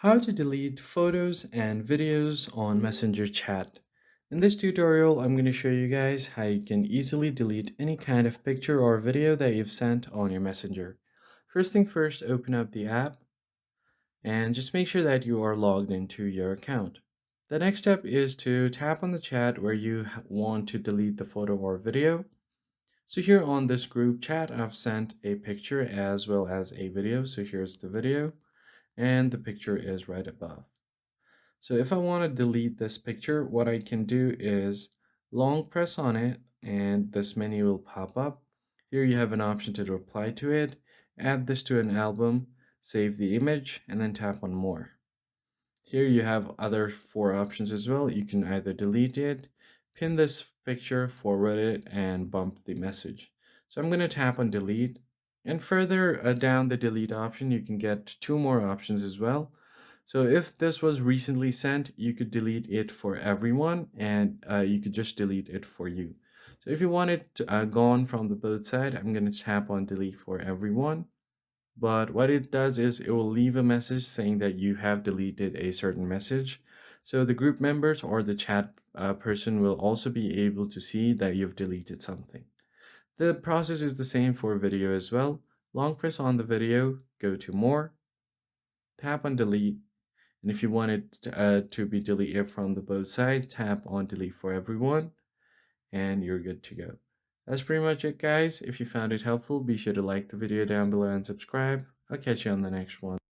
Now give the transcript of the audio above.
How to delete photos and videos on Messenger chat. In this tutorial, I'm going to show you guys how you can easily delete any kind of picture or video that you've sent on your Messenger. First thing first, open up the app and just make sure that you are logged into your account. The next step is to tap on the chat where you want to delete the photo or video. So here on this group chat, I've sent a picture as well as a video. So here's the video and the picture is right above. So if I want to delete this picture, what I can do is long press on it and this menu will pop up. Here you have an option to reply to it, add this to an album, save the image, and then tap on more. Here you have other four options as well. You can either delete it, pin this picture, forward it, and bump the message. So I'm going to tap on delete. And further down the delete option, you can get two more options as well. So if this was recently sent, you could delete it for everyone and you could just delete it for you. So if you want it gone from the both side, I'm going to tap on delete for everyone. But what it does is it will leave a message saying that you have deleted a certain message. So the group members or the chat person will also be able to see that you've deleted something. The process is the same for video as well. Long press on the video, go to more, tap on delete, and if you want it to be deleted from the both sides, tap on delete for everyone, and you're good to go. That's pretty much it, guys. If you found it helpful, be sure to like the video down below and subscribe. I'll catch you on the next one.